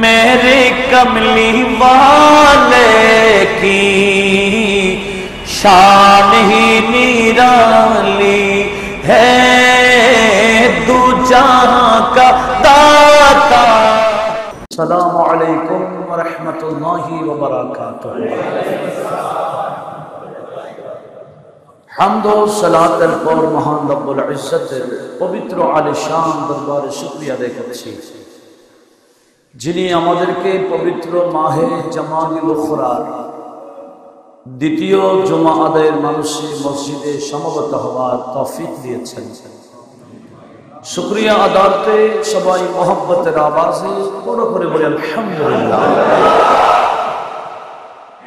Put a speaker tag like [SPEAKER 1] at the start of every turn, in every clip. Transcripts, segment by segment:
[SPEAKER 1] मेरे कमली वाले की शान ही निराली है, दू जहां का दाता। अस्सलामु अलैकुम व रहमतुल्लाहि व बरकातुहू। হামদ ও সালাতের পর মহান রব্বুল ইজ্জতের পবিত্র আলিশান দরবারে শুকরিয়া আদায় করছি, যিনি আমাদেরকে পবিত্র মাহে জামাতুল উখরার দ্বিতীয় জুমা আদায়ের মানুষে মসজিদে সমবেত হওয়ার তৌফিক দিয়েছেন। শুকরিয়া আদাতে সবাই মোহাব্বতের আওয়াজে বড় করে বলি আলহামদুলিল্লাহ।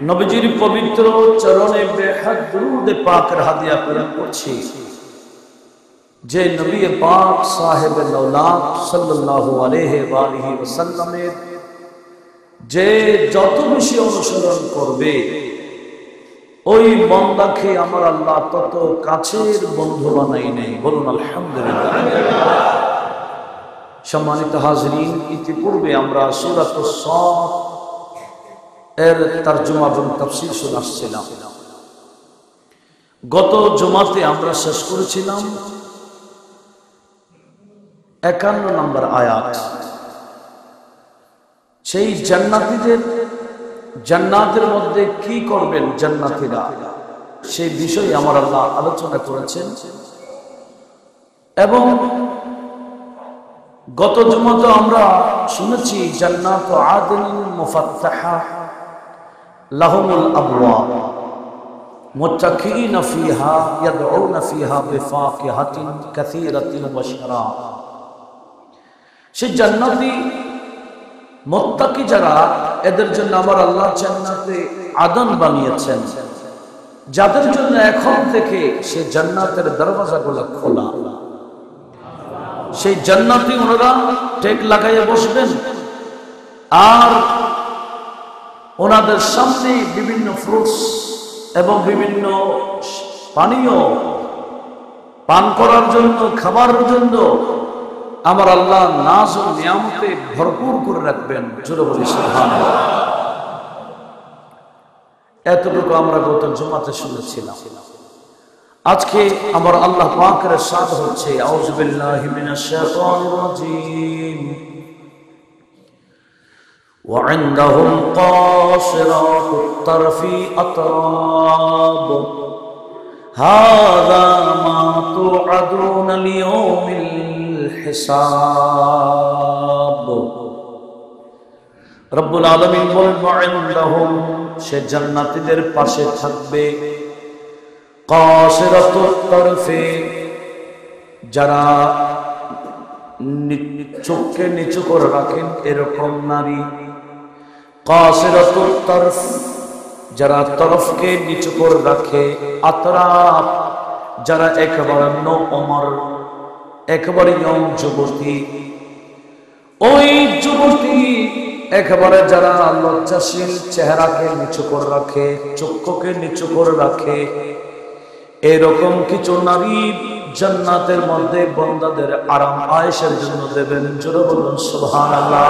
[SPEAKER 1] নবীজির পবিত্র চরণে বেহাত দুরূদ পাকের হাদিয়া প্রেরণ করছি, যে নবী পাক সাহেব নওলাদ সাল্লাল্লাহু আলাইহি ওয়া আলিহি ওয়াসাল্লামের যে যত বেশি অনুসরণ করবে ওই বান্দাকে আমার আল্লাহ তত কাছের বন্ধু বানাই নেই। বলুন আলহামদুলিল্লাহ। সম্মানিত হাজরিন, ইতিপূর্বে আমরা সূরাতুস সাদ এর তরজমা এবং তাফসীর শোনাচ্ছিলাম। গত জুমাতে আমরা শেষ করেছিলাম 51 নম্বর আয়াত। সেই জান্নাতের মধ্যে কি করবেন জান্নাতীরা, সেই বিষয়ে আমার আল্লাহ আলোচনা করেছেন। এবং গত জুমাতে আমরা শুনেছি জান্নাত আদনিন মুফাত্তাহা লাহুমুল আবওয়াব মুত্তাকিইনা ফিহা ইয়াদউনা ফিহা বিফাকিহাতিন কাসীরাতিন ওয়া শারাব। সেই জান্নাতি মুত্তাকি যারা, এদের জন্য আমার আল্লাহ জান্নাতে আদন বানিয়েছেন, যাদের জন্য এখন থেকে সেই জান্নাতের দরওয়াজাগুলো খোলা। সেই জান্নাতি ওনারা টেক লাগাইয়া বসবেন, আর ওনাদের সামনে বিভিন্ন ফ্রুটস এবং বিভিন্ন পানীয় পান করার জন্য, খাবারের জন্য আমার আল্লাহ নাজ ও নিয়ামতে ভরপুর করে রাখবেন। জোরে বলি সুবহানাল্লাহ। এতটুকু আমরা গত জুমাতে শুনেছিলাম। আজকে আমার আল্লাহ পাকের ইরশাদ হচ্ছে, আউযু বিল্লাহি মিনাশ শাইতানির রাজীম। ওয়া ইনদাহুম কাসিরাতুত তারফি আতরাব হাযা মা তুআদুনা লিয়াউমিল হিসাব। রব্বুল আলামিন বলেন, ওয়া ইনদাহুম, সে জান্নাতীদের পাশে থাকবে, কাসিরাতুত তারফি, যারা চোখকে নিচু করে রাখেন এরকম নারী। কাসিরাতুত তারফ, যারা তরফকে নিচু করে রাখে। আতরাফ, যারা একেবারে নওমর, একেবারে ইয়ং যুবতী। ওই যুবতী একেবারে যারা লজ্জাশীল, চেহারাকে নিচু করে রাখে, চক্ষুকে নিচু করে রাখে, এরকম কিছু নারী জান্নাতের মধ্যে বান্দাদের আরাম আয়েশের জন্য দেবেন। জোরে বলুন সুবহানাল্লাহ।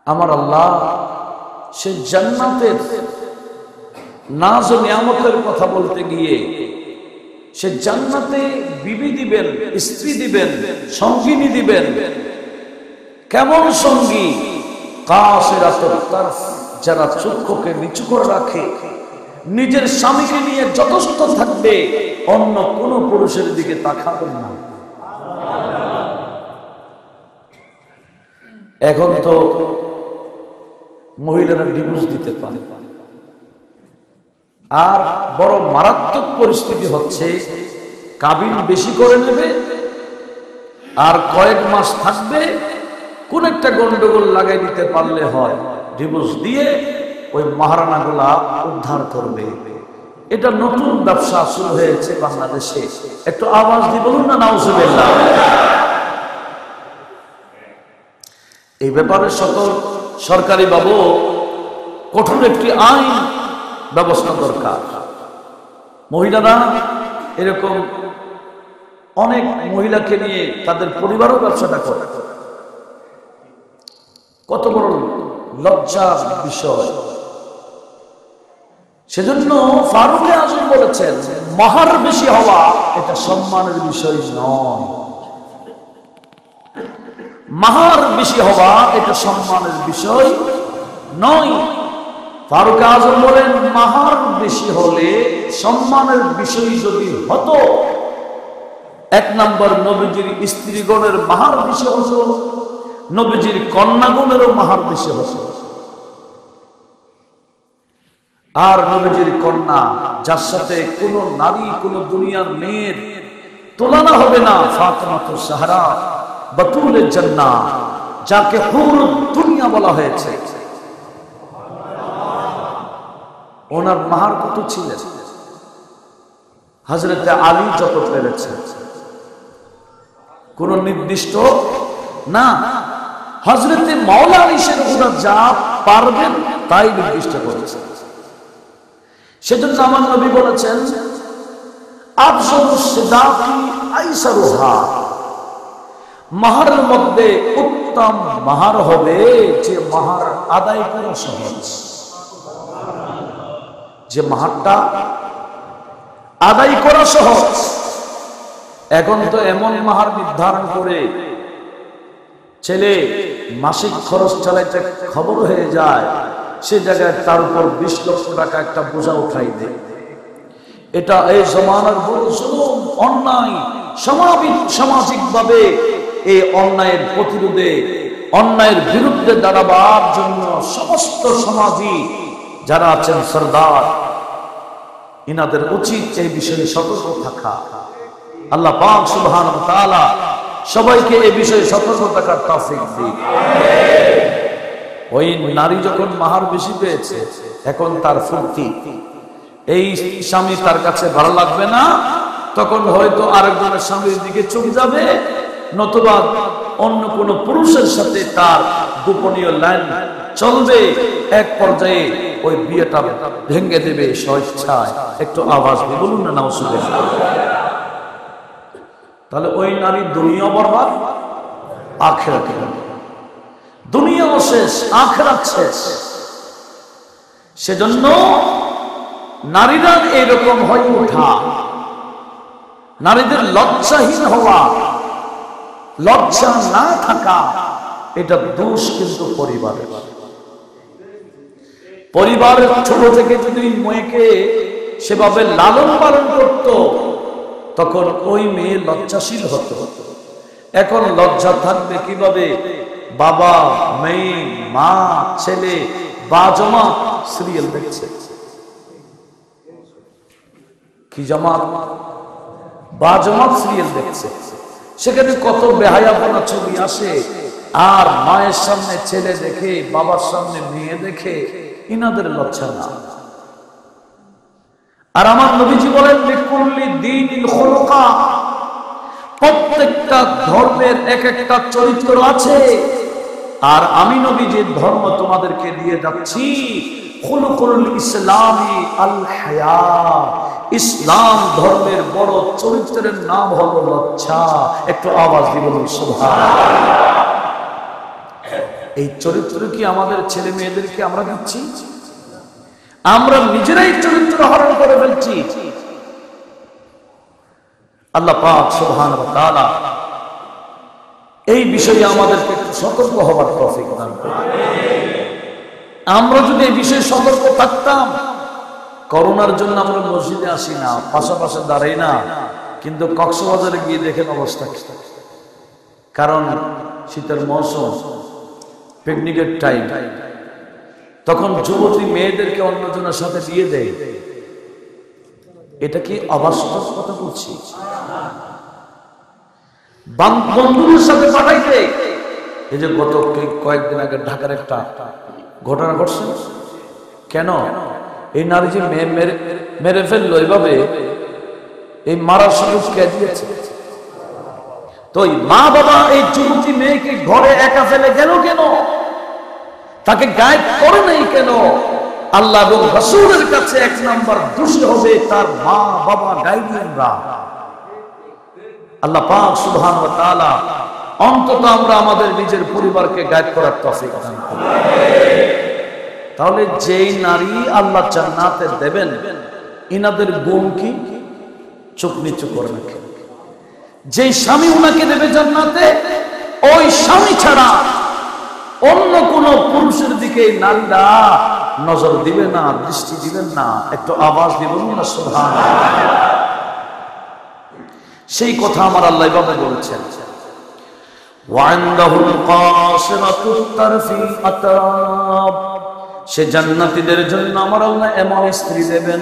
[SPEAKER 1] আমার আল্লাহ সে জান্নাতের নাজ ও নিয়ামতের কথা বলতে গিয়ে সে জান্নাতে বিবি দিবেন, স্ত্রী দিবেন, সঙ্গিনী দিবেন। কেমন সঙ্গী? কাসিরাতুত তারফ, যারা চক্ষুকে নিচু করে রাখে, নিজের স্বামীকে নিয়ে যথেষ্ট থাকবে, অন্য কোন পুরুষের দিকে তাকাবেন না। এখন তো মহিলারা ডিভোর্স দিতে পারে, আর বড় মারাত্মক পরিস্থিতি হচ্ছে কাবিন বেশি করে নেবে, আর কয়েক মাস থাকবে, কোন একটা গন্ডগোল লাগাই দিতে পারলে হয়, ডিভোর্স দিয়ে ওই মহারানাগুলা উদ্ধার করবে। এটা নতুন ব্যবসা শুরু হয়েছে বাংলাদেশে। একটু আওয়াজ দিয়ে বলুন না নাউজুবিল্লাহ। এই ব্যাপারে সকল সরকারি বাবু কঠোর একটি আইন ব্যবস্থা দরকার। মহিলারা এরকম অনেক মহিলাকে নিয়ে তাদের পরিবারও ব্যবসাটা করে। কত বড় লজ্জার বিষয়। সেজন্য ফারুক আজম বলেছেন, মাহার বেশি হওয়া এটা সম্মানের বিষয় নয়। মাহার বেশি হওয়া এটা সম্মানের বিষয় নয়। ফারুক আজম বলেন, মাহার বেশি হলে সম্মানের বিষয় যদি হতো, এক নম্বর নবীজির স্ত্রীগণের মাহার বেশি হতো, নবীজির কন্যাগণেরও মাহার বেশি হতো। আর নবীজির কন্যা, যার সাথে কোন নারী, কোন দুনিয়ার মেয়ের তুলনা হবে না, ফাতেমাতুজ জাহরা বাতুলে জান্নাহ, যাকে হুরুদ দুনিয়া বলা হয়েছে, ওনার মাহার কত ছিলেন? হযরতে আলী যত পেরেছে, কোন নির্দিষ্ট না। হযরতে মাওলা আলী শেরহুদা যা পারবেন তাই নির্দিষ্ট করেছেন। সেজন্য আমার নবী বলেছেন, আফজালুস সিদাকি আইসারুহা, মাহারের মধ্যে উত্তম মাহার হবে যে মাহার আদায় করা সহজ, যে মাহারটা আদায় করা সহজ। এখন তো এমন মাহার নির্ধারণ করে ছেলে মাসিক খরচ চালাইতে খবর হয়ে যায়, সে জায়গায় তার উপর 20 লক্ষ টাকা একটা বোঝা উঠাই দেয়। এটা এই জমানার বড় জুলুম, অন্যায়। সামাজিকভাবে এই অন্যায়ের প্রতিরোধে, অন্যায়ের বিরুদ্ধে দাঁড়াবার জন্য সমস্ত সমাজী যারা আছেন সরদার, ইনাদের উচিত এই বিষয়ে সতর্ক থাকা। আল্লাহ পাক সুবহানাহু ওয়া তাআলা সবাইকে এই বিষয়ে সতর্ক থাকার তৌফিক দিক। ওই নারী যখন মাহার বেশি পেয়েছে, এখন তার ফুর্তি, এই স্বামী তার কাছে ভালো লাগবে না, তখন হয়তো আরেকজনের স্বামীর দিকে চলে যাবে, নতুবা অন্য কোন পুরুষের সাথে তার গোপনীয় লাইন চলবে। এক পর্যায়ে ওই বিয়েটা ভেঙে দেবে স্বেচ্ছায়। একটু আওয়াজ দিয়ে বলুন না নাউজুবিল্লাহ। তাহলে ওই নারী দুনিয়া বরবাদ, আখিরাত, দুনিয়াও শেষ, আখিরাত শেষ। সেজন্য নারীরা এরকম হয়ে ওঠা, নারীদের লজ্জাহীন হওয়া, লজ্জা না থাকা, এটা দোষ কিন্তু পরিবারের। পরিবারের ছোট থেকে যদি মেয়েকে সেভাবে লালন পালন করত, তখন ওই মেয়ে লজ্জাশীল হতো। এখন লজ্জা থাকবে কিভাবে? বাবা, মেয়ে, মা, ছেলে বাজমাত সিরিয়াল দেখছে। কি জামাত? বাজমাত সিরিয়াল দেখছে। সেখানে কত বেহায়াপনা ছবি আসে। আর মায়ের সামনে ছেলে দেখে, বাবার সামনে মেয়ে দেখে, ইনাদের লজ্জা না। আর আমার নবীজি বলেন, লিকুল্লি দীনিল খুলুকা, প্রত্যেকটা ধর্মের এক একটা চরিত্র আছে। আর আমি নবীজি ধর্ম তোমাদেরকে দিয়ে যাচ্ছি, খুলুকুল ইসলামি আল হায়া, ইসলাম ধর্মের বড় চরিত্রের নাম হলো লজ্জা। একটু আওয়াজ দিয়ে বলুন সুবহানাল্লাহ। এই চরিত্র কি আমাদের ছেলে মেয়েদেরকে আমরা দিচ্ছি? আমরা নিজেরাই চরিত্র হরণ করে ফেলছি। আল্লাহ পাক সুবহানাহু ওয়া তাআলা এই বিষয়ে আমাদেরকে একটু সতর্ক হবার তৌফিক দান করুন। আমরা যদি এই বিষয়ে সতর্ক থাকতাম, করোনার জন্য আমরা মসজিদে আসি না, পাশাপাশি দাঁড়াই না, কিন্তু কক্সবাজারে গিয়ে দেখেন অবস্থা। কারণ শীতের মৌসুম, পিকনিকের টাইম, তখন যুবতী মেয়েদেরকে অন্যজনের সাথে দিয়ে দেয়। এটা কি অবাস্তব কথা বলছি? বন্ধুদের সাথে পাঠাইতে। এই যে গত কয়েকদিন আগে ঢাকার একটা ঘটনা ঘটছে। কেন? এই নারী যে মেরে ফেললো এভাবে, এই মারার সুযোগ কে দিয়েছে? তো মা বাবা এই যুবতী মেয়েকে ঘরে একা ফেলে গেল কেন? তাকে গায়েব করে নাই কেন? আল্লাহ এবং রাসূলের কাছে এক নাম্বার দোষী হবে তার মা বাবা, গার্ডিয়ানরা। আল্লাহ পাক সুবহানাহু ওয়া তাআলা অন্তত আমরা আমাদের নিজের পরিবারকে গাইড করার তৌফিক দান করুন। তাহলে যেই নারী আল্লাহ জান্নাতে দেবেন, ইনাদের গুণ কি? চোখ নিচু করে রাখেন। যেই স্বামী উনাকে দেবে জান্নাতে, ওই স্বামী ছাড়া অন্য কোন পুরুষের দিকে নারীরা নজর দিবে না, দৃষ্টি দিবেন না। একটু আওয়াজ দিবেন না সুবহানাল্লাহ। সেই কথা আমার আল্লাহ এভাবে বলেছেন, ওয়াইন্দাহুল কাসিরাতুত তারফি আতরাব। সে জান্নাতীদের জন্য আমার আল্লাহ এমন স্ত্রী দেবেন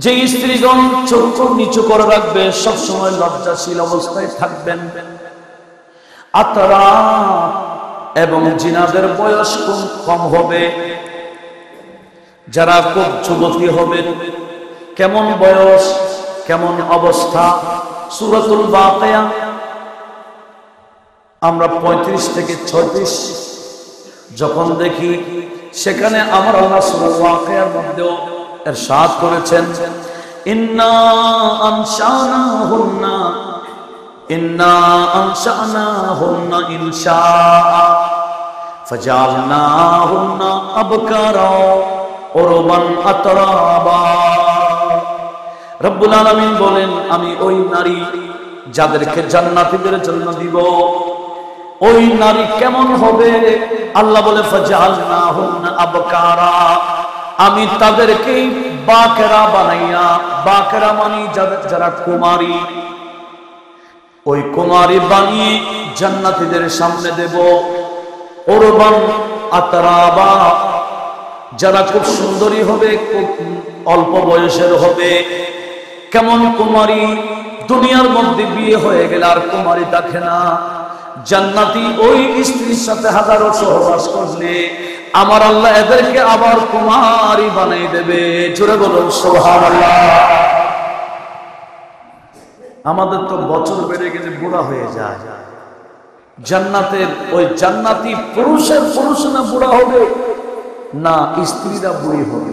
[SPEAKER 1] যে স্ত্রীগণ চোখ নিচু করে রাখবে, সব সময় লজ্জাশীল অবস্থায় থাকবেন। আতরাব, এবং জিনাদের বয়স কম হবে, যারা খুব যুবতী হবেন। কেমন বয়স, কেমন অবস্থা? সূরাতুল বাকিয়া আমরা 35 থেকে 36 যখন দেখি, সেখানে আমার আল্লাহ সূরা ওয়াকিয়ার মধ্যেও ইরশাদ করেছেন, ইন্না আনশানাহুন্না ইনশাআ ফাজআলনাহুন্না আবকারা উরবান আতরাবা। রব্বুল আলামিন বলেন, আমি ওই নারী যাদেরকে জান্নাতীদের জন্য দিব, ওই নারী কেমন হবে? আল্লাহ বলে ফাজআলনাহুন্না আবকারা, আমি তাদেরকে বাকেরা বানাইয়া, বাকেরা মানে যারা কুমারী, ওই কুমারী বানিয়ে জান্নাতীদের সামনে দেব। উরবান আতরাবা, যারা খুব সুন্দরী হবে, খুব অল্প বয়সের হবে। কেমন কুমারী? দুনিয়ার মধ্যে বিয়ে হয়ে গেলে আর কুমারী থাকে না। জান্নাতি ওই স্ত্রীর সাথে হাজারো সহবাস করলে আমার আল্লাহ এদেরকে আবার কুমারী বানিয়ে দেবে। জোরে বলুন সুবহানাল্লাহ। আমাদের তো বছর বেড়ে গেলে বুড়া হয়ে যায়, জান্নাতের ওই জান্নাতি পুরুষ না বুড়া হবে, না স্ত্রীরা বুড়ি হবে।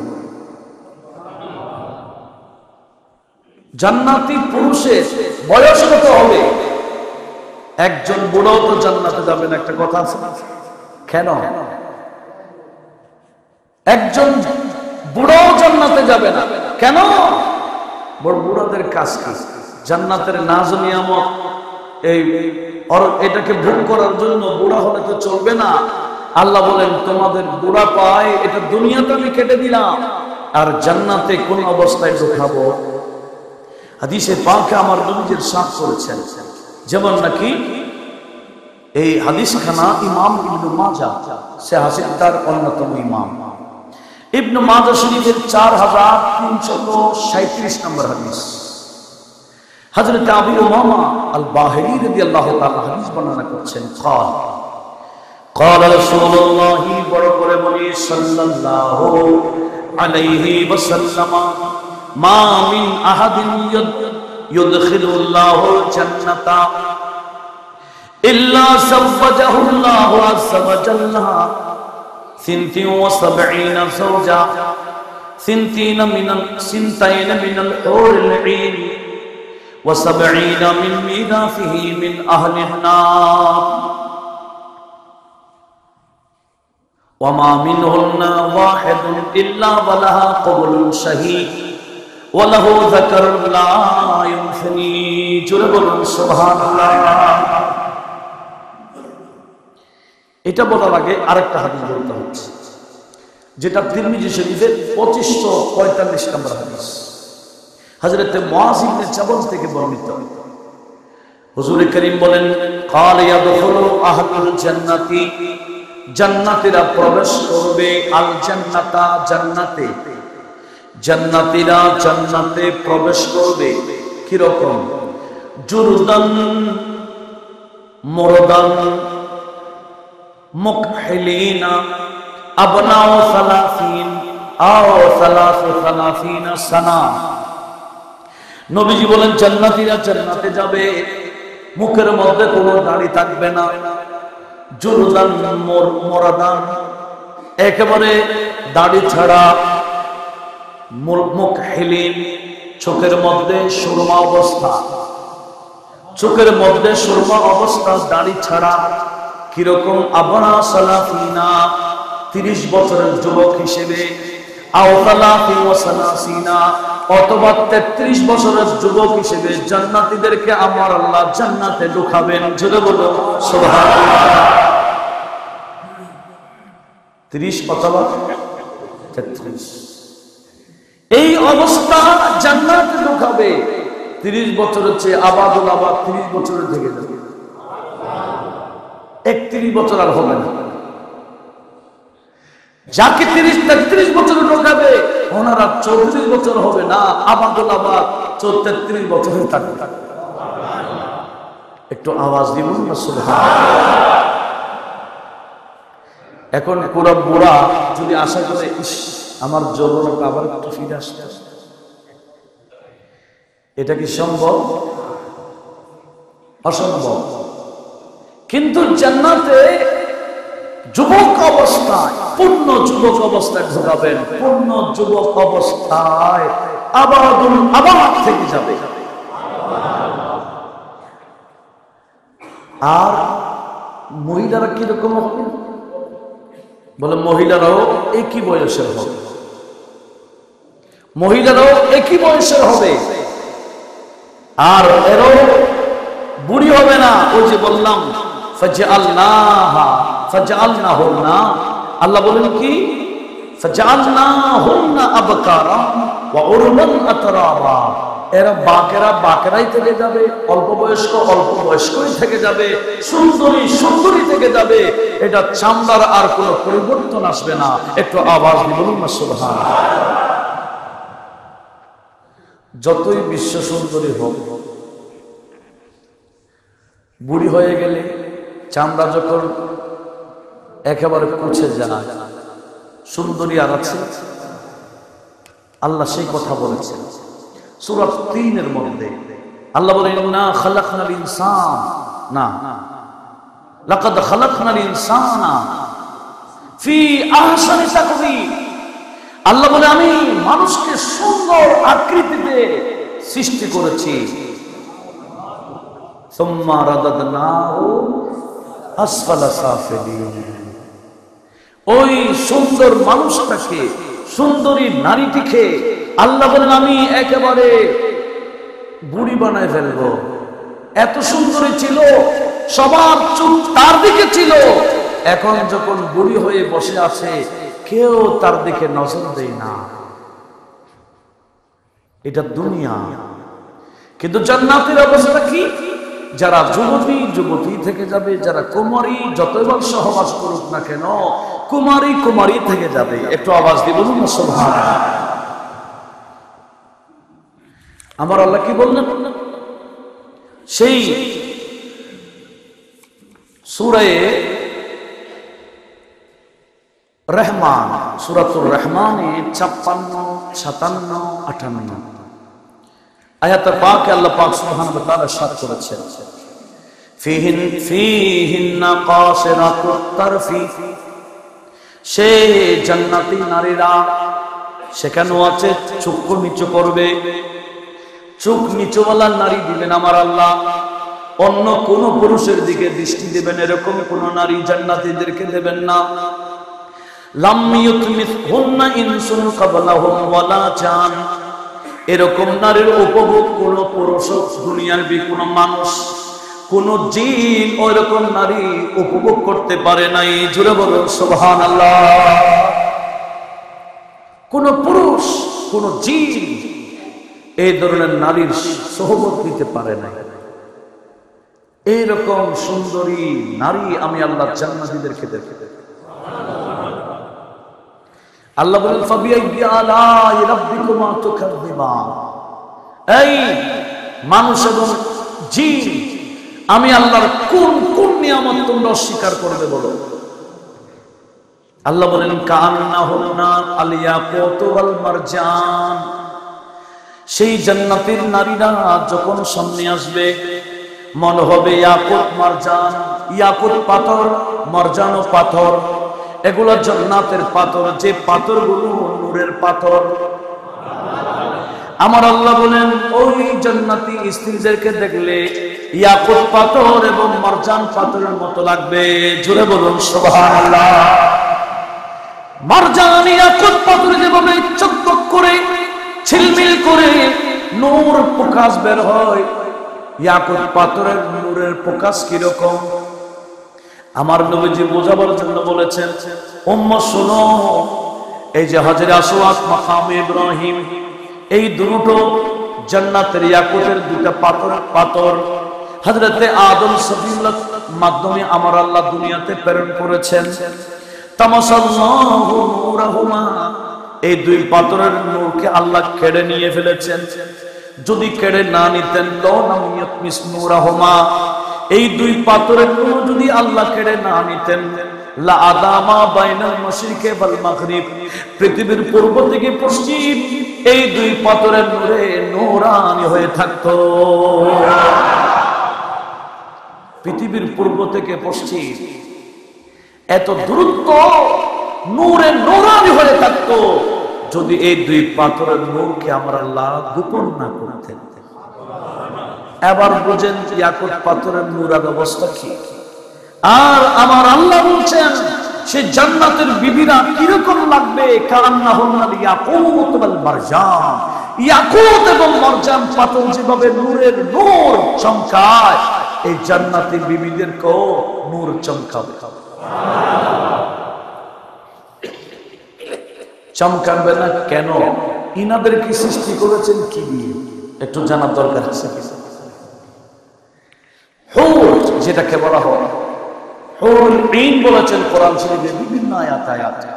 [SPEAKER 1] জান্নাতি পুরুষের বয়স কত হবে? একজন বুড়াও তো জান্নাতে যাবে না, একটা কথা আছে না? কেন? একজন বুড়াও জান্নাতে যাবে না কেন? বড় বুড়াদের কাজ কি? জান্নাতের নাজ নিয়ামত এটাকে ভোগ করার জন্য বুড়া হলে তো চলবে না। আল্লাহ বলেন, তোমাদের বুড়া পায় এটা দুনিয়াতে আমি কেটে দিলাম, আর জান্নাতে কোন অবস্থায় ঢোকাবো? হাদিসে পাকে আমার নবীজির সাথ করেছেন, যেমন নাকি এই হাদিসখানা ইমাম ইবনে মাজাহ, সে হাদিসের অন্যতম ইমাম। ইবনে মাজাহ শরীফের 4337 নম্বর হাদিস। হযরত আবু উমামা আল বাহিরি রাদিয়াল্লাহু তাআলা হাদিস বর্ণনা করছেন, قال رسول الله বড় করে বলি সাল্লাল্লাহু আলাইহি ওয়াসাল্লাম, মা মিন আহাদিন ইউদখিলুল্লাহু জান্নাতা ইল্লা সাওয়াজাহুল্লাহু আযজা ওয়া জাল্লা 72 zawja 2 মিনাল হুরুল ঈন ওয়া 70 মিন মিরাথিহি মিন আহলিন নার ওয়া মা মিনহুন্না ওয়াহিদুন ইল্লা ওয়ালাহা কবুলুন শাহীদ ওয়া লাহু যাকারুন লা ইউনফিনি। জোরে বলুন সুবহানাল্লাহ। এটা বলার আগে আরেকটা হাদিস বলতে হচ্ছে, যেটা তিরমিজি শরীফের 2545 নম্বর হাদিস। হযরত মুআয ইবনে জাবাল থেকে বর্ণিত, হুজুর করিম বলেন, قال يدخل اهل الجنه, জান্নাতীরা প্রবেশ করবে, আল জান্নাতা, জান্নাতে, জান্নাতীরা জান্নাতে প্রবেশ করবে। কি রকম? জুরদান, মুরদান, মুকহিলিনা, আবনাউ 30 আও 33 সানা। নবীজি বলেন, জান্নাতীরা জান্নাতে যাবে, মুখের মধ্যে কোনো দাড়ি থাকবে না। জুরদান, মুরদান, একেবারে দাড়ি ছাড়া। মুকহিলিন, চোখের মধ্যে সুরমা অবস্থা। চোখের মধ্যে সুরমা অবস্থা, দাড়ি ছাড়া, কিরকম আবনা সালাফিনা 30 বছরের যুবক হিসেবে, আওতালাফি ওয়াসালাসিনা অথবা 33 বছরের যুবক হিসেবে জান্নাতীদেরকে আমার আল্লাহ জান্নাতে ঢুকাবেন। জোরে বলো সুবহানাল্লাহ। 30 অথবা 33 এই অবস্থা জান্নাতে ঢুকাবে। 30 বছরের চেয়ে আবাদুল আবাদ 30 বছরের থেকে যাবে, 31 বছর আর হবে না। যাকে 30-33 বছরে ঢোকাবে ওনারা 34 বছর হবে না, আবাদুল আবাদ 33 বছরে থাকবে। একটু আওয়াজ দিবেন না সুবহানাল্লাহ। এখন পুরো বুড়া যদি আশা করে ইস আমার যৌবনটা আবার একটু ফিরে আসতে, এটা কি সম্ভব? অসম্ভব। কিন্তু জান্নাতে যুবক অবস্থায়, পূর্ণ যুবক অবস্থায় ঢোকাবেন, পূর্ণ যুবক অবস্থায় আবাদুল আবাদ থেকে যাবে। আর মহিলারা কিরকম হবে? বলে মহিলারাও একই বয়সের হবে, মহিলারাও একই বয়সের হবে, আর এরও বুড়ি হবে না। ওই যে বললাম ফাজআলনাহুন্না, আল্লাহ বলেন কি ফাজআলনাহুন্না আবকারা ওয়া উরবান আতরাবা, এরা বাকেরাই থেকে যাবে, অল্প বয়স্কই থেকে যাবে, সুন্দরী থেকে যাবে। এটা চামড়ার আর কোনো পরিবর্তন আসবে না। একটু আওয়াজ দিয়ে বলুন না সুবহানাল্লাহ। যতই বিশ্ব সুন্দরী হোক, বুড়ি হয়ে গেলে চামড়া যখন একেবারে পচে যায়, সুন্দরী আর আছে? আল্লাহ সেই কথা বলেছেন সূরা 3 এর মধ্যে। আল্লাহ বলেন ইন্না খালাকনাল ইনসান, না লাকাদ খালাকনাল ইনসানা ফি আহসানি তাকওয়িম। আল্লাহ বলে আমি মানুষকে সুন্দর আকৃতিতে সৃষ্টি করেছি। সুম্মা রাদাদনাহু আসফালা সাফিলিন, ওই সুন্দর মানুষটাকে, সুন্দরী নারীটিকে আল্লাহ বলেন আমি একেবারে বুড়ি বানায় ফেলবো। এত সুন্দরী ছিল, সবার চোখ তার দিকে ছিল, এখন যখন বুড়ি হয়ে বসে আছে কেউ তার দিকে নজর দেয় না। এটা দুনিয়া। কিন্তু জান্নাতের অবস্থা কি? যারা যুবতী থেকে যাবে, যারা কুমারী যতবার সহবাস করুক না কেন কুমারী থেকে যাবে। একটু আওয়াজ দিয়ে বলুন না সুবহানাল্লাহ। আমার আল্লাহ কি বললেন? সেই সূরা রহমান, সূরাতুর রহমানে 56, 57, 58 আয়াতে পাকে আল্লাহ পাক সুবহানাহু ওয়া তাআলা ইরশাদ করেছেন ফীহিন্না কাসিরাতুত তারফি, সে জান্নাতি নারীরা সেখানে আছে চক্ষু নিচু করবে। চোখ নিচুওয়ালা নারী দিবেন আমার আল্লাহ, অন্য কোন পুরুষের দিকে দৃষ্টি দেবেন এরকম কোন নারী জান্নাতীদেরকে দেবেন না। লাম ইউতমিসহুন্না ইনসুন ক্বাবলাহুম ওয়ালা জান, এরকম নারীর উপভোগ কোন পুরুষ, দুনিয়ার কোন মানুষ, কোন জিন ওইরকম নারী উপভোগ করতে পারে নাই। জোরে বলুন সুবহানাল্লাহ। কোন পুরুষ, কোন জিন এই ধরনের নারীর সোহবত নিতে পারে নাই। এইরকম সুন্দরী নারী আমি আল্লাহ জান্নাতীদেরকে দেখে। আল্লাহ বলেন ফাবিআইয়ি আলাই রাব্বিকুমা তুকাযযিবান, এই মানুষ এবং জিন আমি আল্লাহর কোন কোন নিয়ামত তোমরা অস্বীকার করবে বলো? আল্লাহ বলেন কান্নাহুন্না আল ইয়াকুতু ওয়াল মারজান, সেই জান্নাতের নারীরা যখন সামনে আসবে মনে হবে ইয়াকুত মারজান, ইয়াকুত পাথর, মারজান ও পাথর, এগুলো জান্নাতের পাথর, যে পাথরগুলো নূরের পাথর। আমার আল্লাহ বলেন ওই জান্নাতি স্ত্রীদেরকে দেখলে ইয়াকুত পাথর এবং মারজান পাথরের মতো লাগবে। জোরে বলুন সুবহানাল্লাহ। মারজান ইয়াকুত পাথর যেভাবে চকচক করে ঝিলমিল করে নূর প্রকাশ বের হয়, ইয়াকুত পাথরের নূরের প্রকাশ কিরকম আমার নবীজি বোঝাবার জন্য বলেছেন, উম্মাহ শোনো, এই যে হাজরে আসওয়াদ মাকাম ইব্রাহিম, এই দুটো জান্নাতের ইয়াকুতের দুটো পাথর হযরতে আদম সফিউল্লাহ মাধ্যমে আমার আল্লাহ দুনিয়াতে প্রেরণ করেছেন। তামাসাল্লাহু নূরাহুমা, এই দুই পাথরের নূরকে আল্লাহ কেড়ে নিয়ে ফেলেছেন। যদি কেড়ে না নিতেন লাম ইয়াতমিস নূরাহুমা, এই দুই পাথরের নূর যদি আল্লাহ কেড়ে না নিতেন লা আদামা বাইনাল মাশরিকি ওয়াল মাগরিব, পৃথিবীর পূর্ব থেকে পশ্চিম এই দুই পাথরের নূরে নূরানি হয়ে থাকতো। পৃথিবীর পূর্ব থেকে পশ্চিম এত দূরত্ব নূরে নূরানি হয়ে থাকতো যদি এই দুই পাথরের নূরকে আমরা আল্লাহ গোপন না করতেন। এবার বুঝেন ইয়াকুত পাথরের নূরের অবস্থা কি। আর আমার আল্লাহ বলছেন সে জান্নাতের বিবিরা কিরকম লাগবে, কান্নাহুন্নাল ইয়াকুত ওয়াল মারজান, ইয়াকুত এবং মারজান পাথর যেভাবে নূরের নূর চমকায়, এই জান্নাতি বিবিদেরকেও নূর চমকাবে। চমকাবে না কেন? ইনাদের কি সৃষ্টি করেছেন কি দিয়ে একটু জানার দরকার আছে। হুর যেটাকে বলা হয় হুরুল ঈন বলেছেন কোরআন শরীফে বিভিন্ন আয়াতে।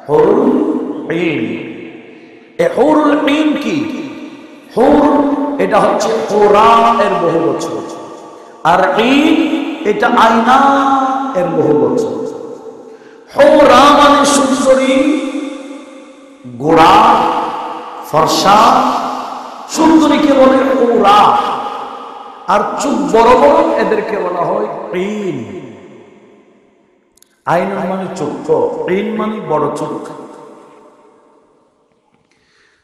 [SPEAKER 1] হুরুল ঈন, এই হুরুল ঈন কি? হুর এটা হচ্ছে কোরআনের বহুবচন, আর ঈন এটা আয়না এর বহুবচন। হুরা মানে সুন্দরী, গোড়া ফর্সা, সুন্দরীকে বলে হুরা, আর চোখ বড় বড় এদেরকে বলা হয় ঈন। আইন মানে চোখ, ঈন মানে বড় চোখ।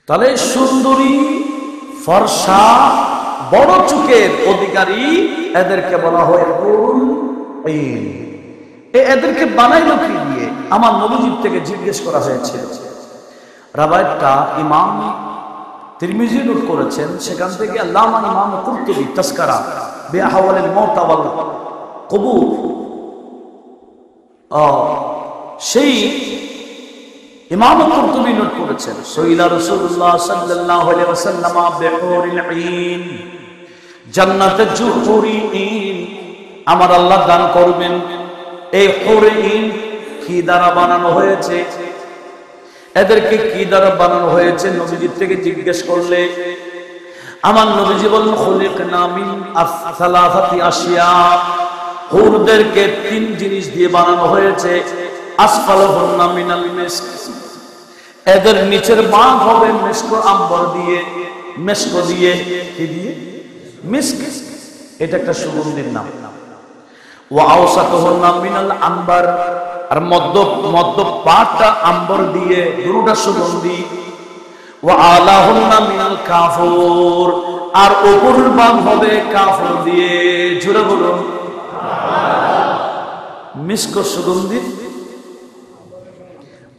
[SPEAKER 1] তাহলে সুন্দরী ফর্সা বড় চোখের অধিকারী এদেরকে বলা হয় হুরুল ঈন। এদেরকে বানাইলো কি দিয়ে? আমার নবীজি থেকে জিজ্ঞেস করা হয়েছিল। রাবায়াতটা ইমাম তিরমিজি নোট করেছেন, সেখান থেকে আল্লামা ইমাম কুরতুবী তাসকারা বিআহওয়ালিল মাউত ওয়াল কুবুর, সেই ইমাম কুরতুবী নোট করেছেন সাইয়্যিদা রাসূলুল্লাহ সাল্লাল্লাহু আলাইহি ওয়াসাল্লাম বিহুরিল ঈন, জান্নাতের যে হুরি ঈন আমার আল্লাহ দান করবেন, এই হুরি ঈন কি দ্বারা বানানো হয়েছে, এদেরকে কি দ্বারা বানানো হয়েছে নবীজি থেকে জিজ্ঞেস করলে আমার নবীজি বলেন খুলিকনা মিন সালাসাতি আশিয়া, হুরদেরকে তিন জিনিস দিয়ে বানানো হয়েছে। আসফালুহুন্না মিনাল মিস্ক, এদের নিচের ভাগ হবে মিস্ক আম্বর দিয়ে, মিস্ক দিয়ে কি দিয়ে? মিস্ক, এটা একটা সুগন্ধির নাম। ওয়া আওসাতুহুন্না মিনাল আম্বার, আর মধ্য পাটটা আম্বর দিয়ে, দুটোটা সুগন্ধি। ওয়া আলাহুন্না মিনাল কাফুর, আর উপরের ভাগ হবে কাফুর দিয়ে। জোরে বলুন মিস্ক সুগন্ধি,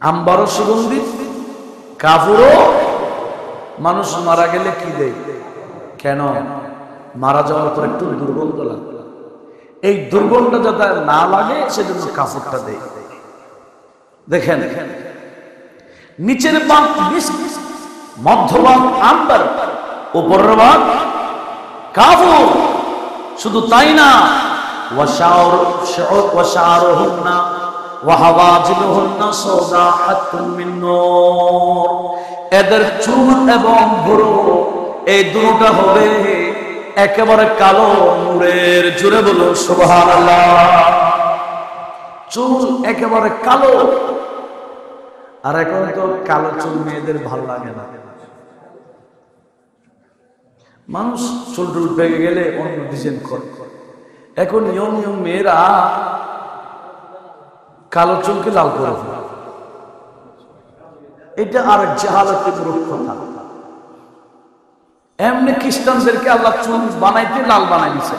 [SPEAKER 1] আম্বারও সুগন্ধি, কাফুরও। মানুষ মারা গেলে কি দেয়? কেন? মারা যাওয়ার পর একটু দুর্গন্ধ লাগে, এই দুর্গন্ধ যাতে না লাগে সেজন্য কাফুরটা দেয়। দেখেন নিচের ভাগ মিস্ক, মধ্যভাগ আম্বার, উপরের ভাগ কাফুর। শুধু তাই না, ওয়াশারুহুন্না ওয়া হাওয়াজিলুহুন্না সাওদাহাতুন মিন নূর, এদের চুল এবং ভুরু এই দুটোটা হবে একেবারে কালো নূরের। জোরে বলো সুবহানাল্লাহ। চুল একেবারে কালো, আর এখন তো কালো চুল মেয়েদের ভালো লাগে না। মানুষ চুল টুল পেকে গেলে অন্য ডিজাইন করে। এখন ইয়ং ইয়ং মেয়েরা কালো চুলকে লাল করে ফেলে, এটা আর জাহালাতের মূর্খতা। এমনি খ্রিস্টানদেরকে আল্লাহ চুল বানাইতে লাল বানাই দিছে,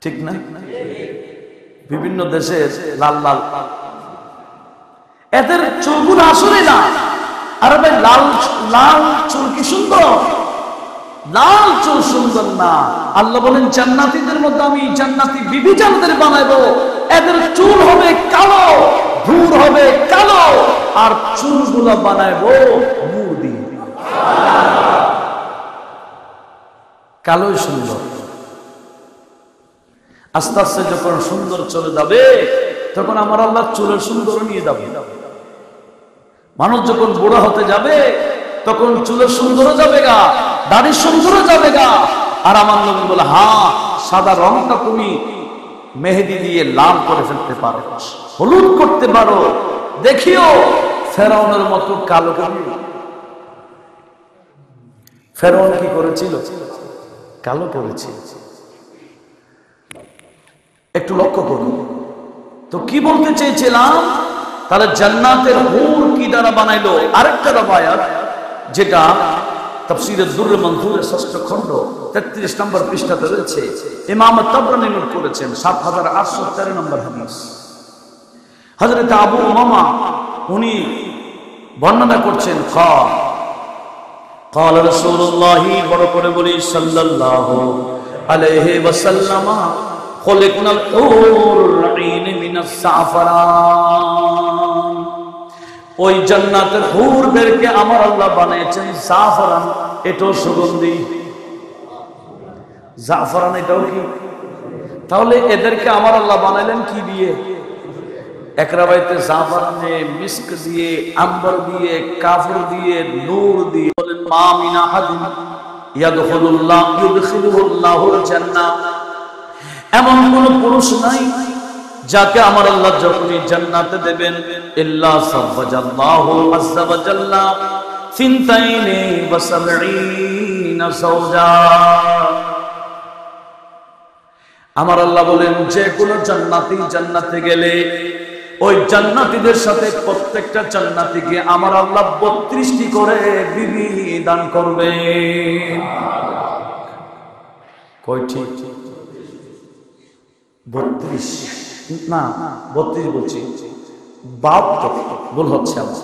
[SPEAKER 1] ঠিক না? বিভিন্ন দেশের লাল লাল, এদের চুলগুলো আসলে না। আরে ভাই, লাল লাল চুল কি সুন্দর? লাল চুল সুন্দর না। আল্লাহ বলেন জান্নাতীদের মধ্যে আমি জান্নাতি বিবি জানদের বানাবো, এদের চুল হবে কালো, ভুর হবে কালো, আর চুলগুলো বানাবো নূর দিয়ে। কালোই সুন্দর। আস্তে আস্তে যখন সুন্দর চলে যাবে, তখন আমার আল্লাহ চুলের সুন্দর নিয়ে যাবে। মানুষ যখন বুড়া হতে যাবে, তখন চুলের সুন্দর যাবে গা, দাড়ির সুন্দর যাবে গা। আর আমার নবী বলে, হ্যাঁ, সাদা রংটা তুমি মেহেদি দিয়ে লাল করে ফেলতে পারো, হলুদ করতে পারো। দেখিও ফেরাউনের মতো কালো করে। ফেরাউন কি করেছিল? কালো করেছিল। একটু লক্ষ্য করুন তো, কি বলতে চেয়েছিলাম? তাহলে জান্নাতের হুর কি দ্বারা বানাইলো? আরেকটা রওয়ায়াত, যেটা তাফসীরে দুররে মনসুরের 6ষ্ঠ খণ্ড 33 নম্বর পৃষ্ঠাতে রয়েছে, ইমাম তাবরানী নোট করেছেন 7813 নম্বর হাদিস। হযরত আবু উমামা উনি বর্ণনা করছেন, قال رسول الله বড় করে বলি সাল্লাল্লাহু আলাইহি ওয়াসাল্লাম, খলিকনাল হুরুল আইন মিনাস জাফরান। ওই জান্নাতের হুরদেরকে আমার আল্লাহ বানিয়েছেন জাফরান, এটাও সুগন্ধি। জাফরান এটাও কি? তাহলে এদেরকে আমার আল্লাহ বানাইলেন কি দিয়ে? একরাবাইতে জাফরানে, মিস্ক দিয়ে, আম্বর দিয়ে, কাফর দিয়ে, নূর দিয়ে। বলেন মা মিন আহাদিন ইউদখিলুহুল্লাহুল জান্নাহ, এমন কোন পুরুষ নাই যাকে আমার আল্লাহ যখনই জান্নাতে দেবেন, ইল্লা সাওয়াজাল্লাহু আযজা ওয়া জাল্লা সিনতাইনি ওয়া সাবঈনা যাওজা। আমার আল্লাহ বলেন, যে কোন জান্নাতি জান্নাতে গেলে ওই জান্নাতীদের সাথে প্রত্যেকটা জান্নাতীকে আমার আল্লাহ 32টি করে বিবি দান করবেন। কয়টি? 32 না, 32 বলছি, 72 ভুল হচ্ছে আমার।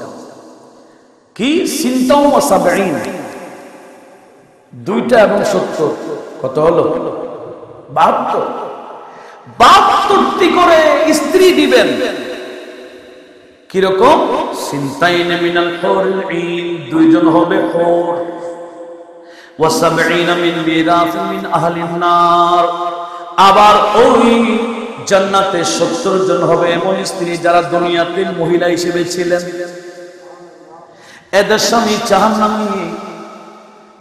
[SPEAKER 1] কি? সিনতাও ওয়া সাবঈন, 2টা এবং 70 কত হলো? 72। 72টি করে স্ত্রী দিবেন। কিরকম? সিনতাইন মিনাল হুরুল আইন, 2 জন হবে হুর, ওয়া সাবঈনা মিন বিরাত মিন আহলিন নার। আবার ওই জান্নাতে 70 জন হবে এমন স্ত্রী যারা দুনিয়াতে মহিলা হিসেবে ছিলেন, এদের স্বামী জাহান্নামী,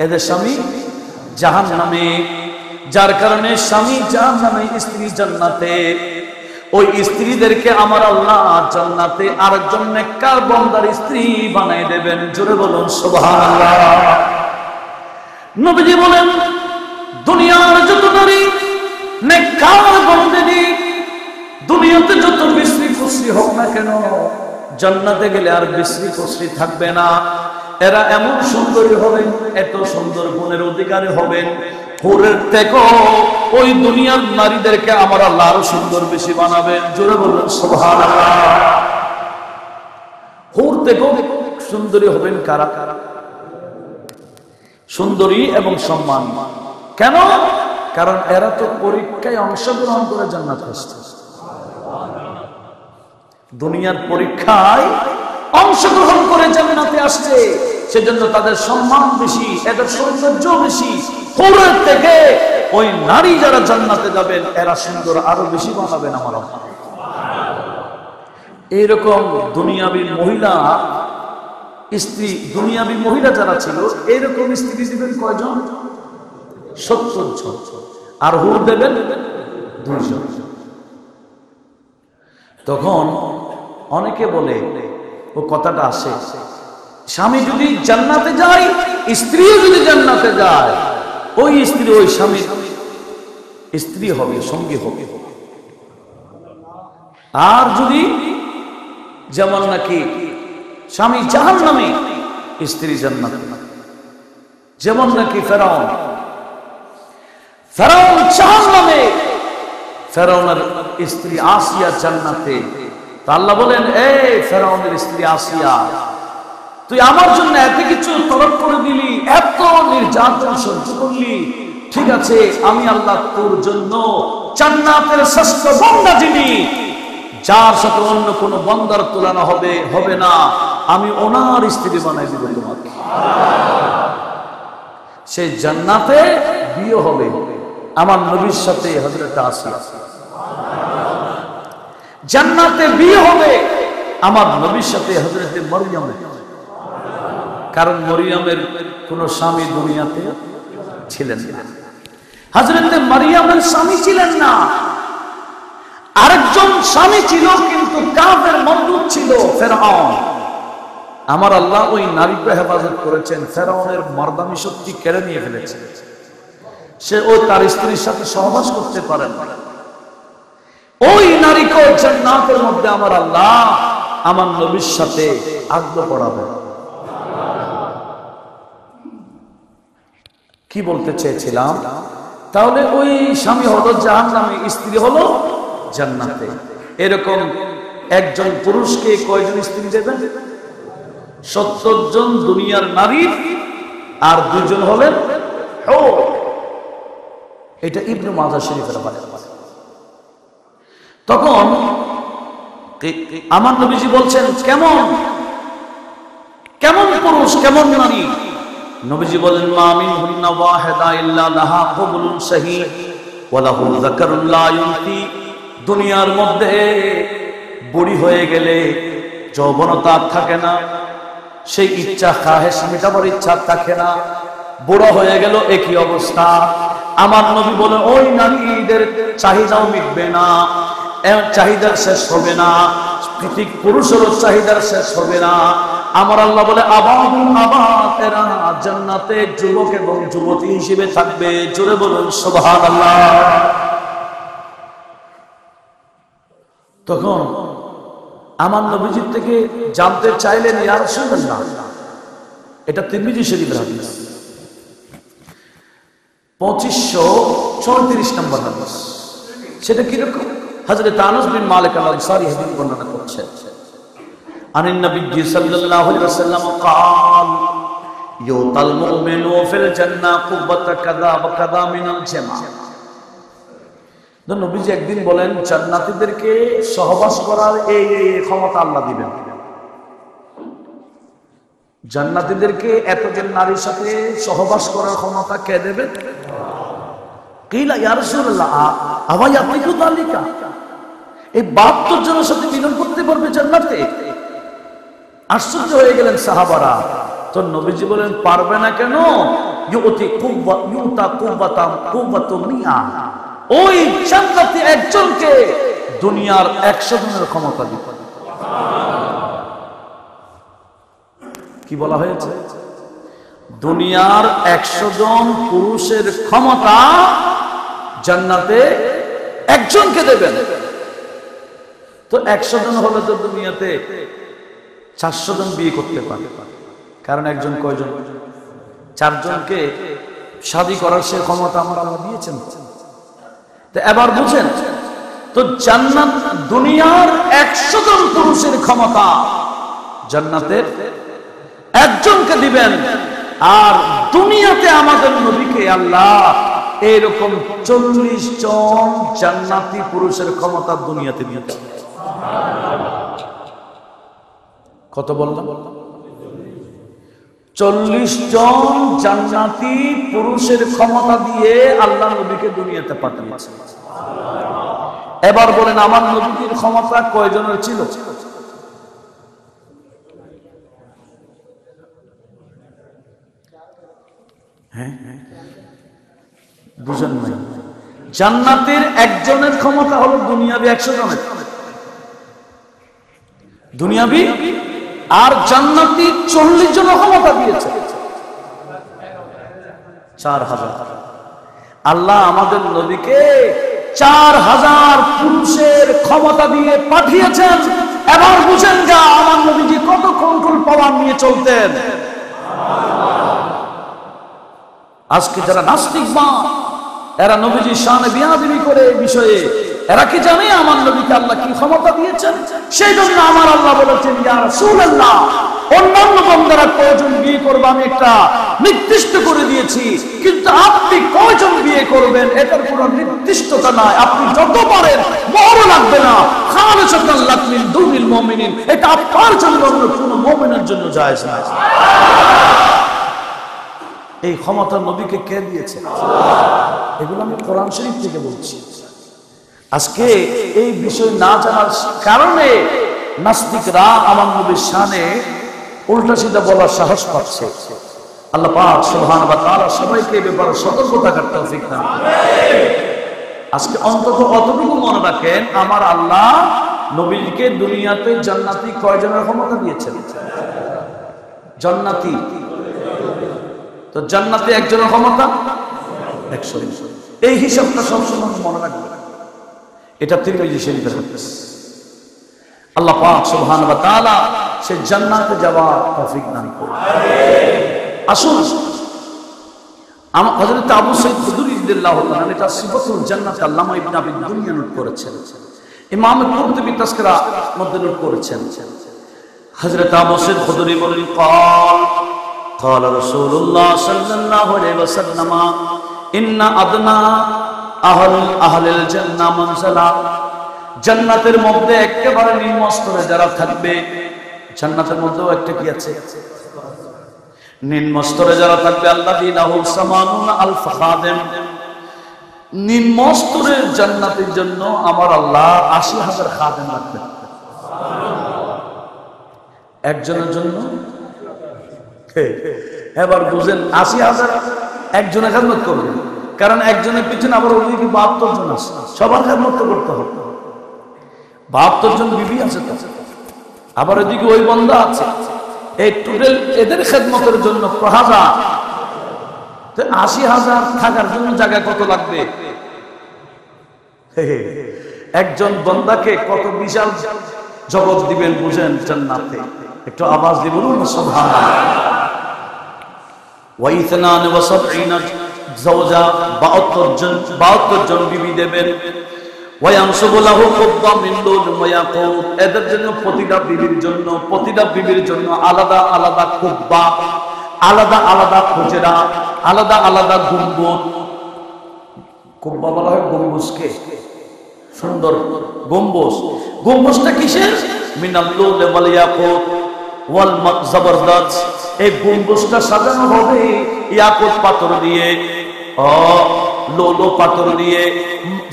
[SPEAKER 1] এদের স্বামী জাহান্নামে, যার কারণে স্বামী জাহান্নামে, স্ত্রী জান্নাতে। ওই স্ত্রীদেরকে আমার আল্লাহ জান্নাতে আরেকজন নেককার বান্দার স্ত্রী বানাই দেবেন। জোরে বলুন সুবহানাল্লাহ। নবীজি বলেন, দুনিয়ার যত নারী নেককার বান্দানি দুনিয়াতে যত বিশ্রী কুশ্রী হোক না কেন, জান্নাতে গেলে আর বিশ্রী কুশ্রী থাকবে না। এরা এমন সুন্দরী হবেন, এত সুন্দর গুণের অধিকারী হবেন, হুরের থেকে ওই দুনিয়ার নারীদেরকে আমার আল্লাহ আরো সুন্দর বেশি বানাবেন। জোরে বলুন সুবহানাল্লাহ। হুর থেকেও সুন্দরী হবেন কারা? কারা? সুন্দরী এবং সম্মান। কেন? কারণ এরা তো পরীক্ষায় অংশগ্রহণ করে জান্নাত আসছে। দুনিয়ার পরীক্ষায় অংশগ্রহণ করে জান্নাতে আসছে, সেজন্য তাদের সম্মান বেশি, এদের সৌন্দর্য বেশি। হুরের থেকে ওই নারী যারা জান্নাতে যাবেন, এরা সুন্দর আরো বেশি বানাবেন আমার আল্লাহ। এইরকম দুনিয়াবী মহিলা স্ত্রী, দুনিয়াবী মহিলা যারা ছিল, এইরকম স্ত্রী দিবেন কয়জন? 70 জন। আর হুর দেবেন 2 জন। তখন অনেকে বলে, ও কথাটা আসে, স্বামী যদি জান্নাতে যায়, স্ত্রীও যদি জান্নাতে যায়, ওই স্ত্রী ওই স্বামীর স্ত্রী হবে, সঙ্গী হবে। আর যদি যেমন নাকি স্বামী জাহান্নামে, স্ত্রী জান্নাতে, যেমন নাকি ফেরাউন জাহান্নামে, ফেরাউনের স্ত্রী আসিয়া জান্নাতে। তা আল্লাহ বলেন, এই ফেরাউনের স্ত্রী আসিয়া, তুই আমার জন্য এত কিছু তলব করে দিলি, এত নির্যাতন সহ্য করলি, ঠিক আছে, আমি আল্লাহ তোর জন্য জান্নাতের শ্রেষ্ঠ বান্দা যিনি, যার সাথে অন্য কোন বান্দার তুলনা হবে না, আমি ওনার স্ত্রী বানাই দিব তোমাকে। সেই জান্নাতে বিয়ে হবে আমার নবীর সাথে হযরত আসিয়া, জান্নাতে বিয়ে হবে আমার নবীর সাথে হযরত মরিয়মের। কারণ মরিয়মের কোন স্বামী দুনিয়াতে ছিলেন না, হযরত মরিয়মের স্বামী ছিলেন না, আরেকজন স্বামী ছিল, কিন্তু কাফের মরদুদ ছিল ফেরাউন। আমার আল্লাহ ওই নারীকে হেফাজত করেছেন, ফেরাউনের মর্দানি শক্তি কেড়ে নিয়ে ফেলেছে, সে ও তার স্ত্রীর সাথে সহবাস করতে পারেন না। ওই নারীকে জান্নাতের মধ্যে আমার আল্লাহ আমার নবীর সাথে আগলে পড়াবে। কি বলতে চেয়েছিলাম, তাহলে ওই স্বামী হলো জাহান্নামে, স্ত্রী হলো জান্নাতে। এরকম একজন পুরুষকে কয়জন স্ত্রী দেবেন? 70 জন দুনিয়ার নারী, আর 2 জন হলেন হুর। এটা ইবনে মাজাহ শরীফের হাদিস। তখন আমার নবীজি বলছেন, কেমন কেমন পুরুষ, কেমন নারী? নবীজি বলেন, মা মিনহুন্না ওয়াহিদা ইল্লা লাহা কবুলুন সহিহ ওয়া লাহু যাকারুন লা ইউতি। দুনিয়ার মধ্যে বুড়ি হয়ে গেলে যৌবনতা থাকে না, সেই ইচ্ছা খাহেশ মেটাবার ইচ্ছা থাকে না, বুড়ো হয়ে গেল একই অবস্থা। আমার নবী বলেন, ওই নারীদের চাহিদাও মিটবে না, চাহিদার শেষ হবে না, পৃথিবী পুরুষেরও চাহিদার শেষ হবে না। আমার আল্লাহ বলে, আবাদুন আবাদ, এরা জান্নাতে যুবক এবং যুবতী হিসেবে থাকবে। জোরে বলুন সুবহানাল্লাহ। তখন আমার নবীজির থেকে জানতে চাইলেন, ইয়া রাসূলুল্লাহ, এটা তিরমিজি শরীফের হাদিস, 2534 নম্বর হাদিস। সেটা কি রকম? হযরত আনাস বিন মালিক আল-আনসারী হাদিস বর্ণনা করছেন, আনিন নবী সাল্লাল্লাহু আলাইহি ওয়াসাল্লাম قال ইউতাল মুমিনু ফিল জান্নাহ কুবাতা কাযা ওয়া কাযা মিনাল জামা। নবীজি একদিন বলেন, জান্নাতীদেরকে সহবাস করার এই ক্ষমতা আল্লাহ দিবেন। জান্নাতীদেরকে এতজন নারীর সাথে সহবাস করার ক্ষমতা কে দেবেন? কিলা ইয়া রাসূলুল্লাহ আওয়া ইয়াতিকু যালিকা, এই 72 জনের সাথে মিলন করতে পারবে জান্নাতে? আশ্চর্য হয়ে গেলেন সাহাবারা। তো নবীজি বলেন, পারবে না কেন? ইউতি কুব্বা ইউতা কুব্বাতাম কুব্বাতু মিয়া, ওই জান্নাতে একজনকে দুনিয়ার 100 জনের ক্ষমতা দিবে। কি বলা হয়েছে? দুনিয়ার 100 জন পুরুষের ক্ষমতা জান্নাতে একজনকে দেবেন। তো 100 জন হলে তো দুনিয়াতে 400 জন বিয়ে করতে পারে, কারণ একজন কয়জন? 4 জনকে শাদী করার সে ক্ষমতা আমার আল্লাহ দিয়েছেন। তো এবার বুঝেন তো, জান্নাত দুনিয়ার 100 জন পুরুষের ক্ষমতা জান্নাতের একজনকে দিবেন, আর দুনিয়াতে আমাদের নবীকে আল্লাহ এরকম 40 জন জান্নাতি পুরুষের ক্ষমতা দুনিয়াতে দিয়েছেন। কত বললাম? 40 জন জান্নাতি পুরুষের ক্ষমতা দিয়ে আল্লাহ নবীকে দুনিয়াতে পাঠিয়েছেন। এবার বলেন, আমার নবীর ক্ষমতা কয়জনের ছিল? হ্যাঁ, 2 জন নাই। জান্নাতের একজনের ক্ষমতা হলো দুনিয়াবি 100 জনের, দুনিয়াবি, আর জান্নাতি 40 জন ক্ষমতা দিয়েছে 4000। আল্লাহ আমাদের নবীকে 4000 পুরুষের ক্ষমতা দিয়ে পাঠিয়েছেন। এবার বুঝেন যা, আমার নবীজি কত কন্ট্রোল পাওয়ার নিয়ে চলতেন। আজকে যারা নাস্তিক মা, এরা নবীজির শানে বিয়াদবি করে এই বিষয়ে, এরা কি জানে আমার নবীকে আল্লাহ কি ক্ষমতা দিয়েছেন? সেই জন্য আমার আল্লাহ বলেছেন, ইয়া রাসূলুল্লাহ, অন্যান্য বান্দারা কয়জন বিয়ে করবে আমি একটা নির্দিষ্ট করে দিয়েছি, কিন্তু আপনি কয়জন বিয়ে করবেন এটার কোনো নির্দিষ্টতা নাই। আপনি যত পারেন, বড় লাগবে না, খালিসাতান লাক মিন দুনিল মুমিনিন, এটা আপনার জন্য, অন্য কোনো মুমিনের জন্য জায়েজ না। এই ক্ষমতা নবীকে কে দিয়েছে? এগুলো আমি কোরআন শরীফ থেকে বলছি। আজকে এই বিষয় না জানার কারণে নাস্তিকরা আমার নবীর শানে উল্টা সিধা বলার সাহস পাচ্ছে। আল্লাহ পাক সুবহানাহু ওয়া তাআলা সবাইকে এই ব্যাপারে সতর্ক থাকার তৌফিক দান করুন। আজকে অন্তত অতটুকু মনে রাখেন, আমার আল্লাহ নবীকে দুনিয়াতে জান্নাতি কয়জনের ক্ষমতা দিয়েছেন? জান্নাতি তো জান্নাতে একজনের ক্ষমতা 100। এই হিসাবটা সবসময় মনে রাখবেন। এটা তিরমিজি শরীফের হাদিস। আল্লাহ পাক সুবহানাহু ওয়া তাআলা সে জান্নাতে যাওয়ার তৌফিক দান করুন। আসুন, হযরত আবু সাঈদ খুদরী রাদিয়াল্লাহু তাআলা এটা সিফাতুল জান্নাত আল্লামা ইবনে আবি দুনিয়া নোট করেছেন, ইমাম কুরতুবী তাসকিরা মধ্যে নোট করেছেন। হযরত আবু সাঈদ খুদরী বলেন, قال رسول الله صلى الله عليه وسلم إن أدنى أهل الجنة منزلا, জান্নাতের মধ্যে একেবারে নিম্ন স্তরে যারা থাকবে, জান্নাতের মধ্যেও একটা কি আছে? নিম্ন স্তরে যারা থাকবে, আল্লাযীনা হুম সামানুনা আলফ খাদেম, নিম্ন স্তরের জান্নাতের জন্য আমার আল্লাহ ৮০,০০০ খাদেম রাখবেন। একজনের জন্য এবার বুঝেন, ৮০,০০০ একজনের খেদমত করবে, কারণ একজনের পিছনে আবার ওদিকে ৭২ জন আছে, সবার খেদমত করতে হবে। ৭২ জন বিবি আছে, আবার ওইদিকে ওই বন্ধা আছে, এই টোটাল এদের খেদমতের জন্য ১০০০। ৮০,০০০ থাকার জন্য জায়গা কত লাগবে? একজন বন্দাকে কত বিশাল জগৎ দিবেন বুঝেন জান্নাতে। একটু আওয়াজ দিয়ে বলুন সুবহানাল্লাহ। ওয়াইতনান ওয়া সাবঈনা যাওজা, ৭২ জন বিবি দেবেন। ওয়ায়ানসুবু লাহু কুব্বা মিন লুল ওয়া ইয়াকুত, এদের জন্য প্রতিটা বিবির জন্য আলাদা আলাদা কুব্বা, আলাদা আলাদা হুজরা, আলাদা আলাদা গম্বুজ। কুব্বা বলা হয় গম্বুজকে, সুন্দর গম্বুজ। গম্বুজটা কিসের? মিনাল লুল ওয়াল ইয়াকুত ওয়াল জাবরদত, এই গম্বুজটা সাজানো হবে ইয়াকুত পাথর দিয়ে, লোলো পাথর দিয়ে,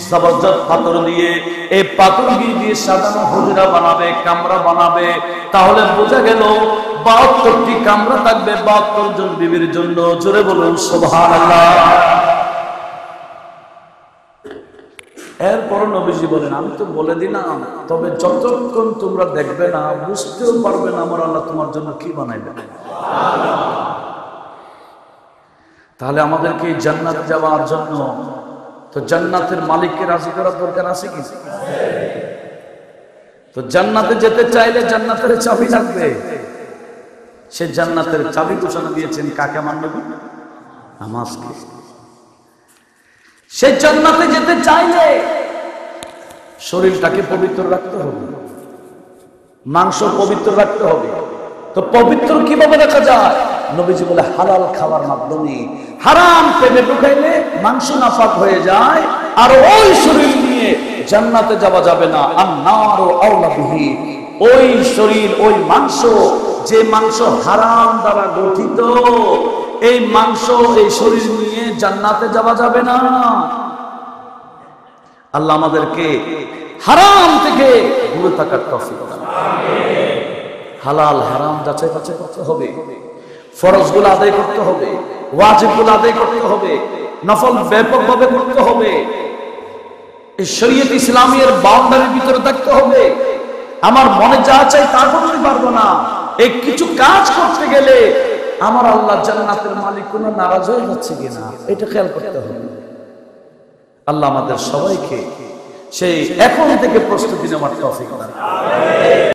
[SPEAKER 1] জবরদত পাথর দিয়ে, এই পাথর দিয়ে সাজানো হুজরা বানাবে, কামরা বানাবে। তাহলে বোঝা গেল ৭২টি কামরা থাকবে ৭২ জন বিবির জন্য। জোরে বলুন সুবহানাল্লাহ। এরপর নবীজি বলেন, আমি তো বলে দিলাম, তবে যতক্ষণ তোমরা দেখবে না, বুঝতেও পারবে না আমার আল্লাহ তোমার জন্য কি বানাইবে। তাহলে আমাদেরকে জান্নাত যাওয়ার জন্য তো জান্নাতের মালিককে রাজি করার দরকার আছে কি? তো জান্নাতে যেতে চাইলে জান্নাতের চাবি লাগবে। সে জান্নাতের চাবি ঘোষণা দিয়েছেন কাকে? আমার নবী, নামাজকে। সে জান্নাতে যেতে চাইলে শরীরটাকে পবিত্র রাখতে হবে, মাংস পবিত্র রাখতে হবে। তো পবিত্র কিভাবে রাখা যায়? নবীজি বলে হালাল খাওয়ার মাধ্যমে। হারাম পেটে ঢুকাইলে মাংস নাপাক হয়ে যায়, আর ওই শরীর নিয়ে জান্নাতে যাওয়া যাবে না। আন-নারু আওলা বিহি, ওই শরীর, ওই মাংস, যে মাংস হারাম দ্বারা গঠিত, এই মাংস, এই শরীর নিয়ে জান্নাতে যাওয়া যাবে না। আল্লাহ আমাদেরকে হারাম থেকে দূরে থাকার তৌফিক দান করুন। হালাল হারাম যাচাই বাছাই করতে হবে, ফরজগুলো আদায় করতে হবে, ওয়াজিবগুলো আদায় করতে হবে, নফল ব্যাপকভাবে করতে হবে। এই শরীয়ত ইসলামের বাউন্ডারির ভিতরে থাকতে হবে। আমার মনে যা চাই তা করতে পারবো না। এই কিছু কাজ করতে গেলে আমার আল্লাহ জান্নাতের মালিক কোনো নারাজ হয়ে যাচ্ছে কিনা এটা খেয়াল করতে হবে। আল্লাহ আমাদের সবাইকে সেই এখন থেকে প্রস্তুতি নেওয়ার তৌফিক দান করুন।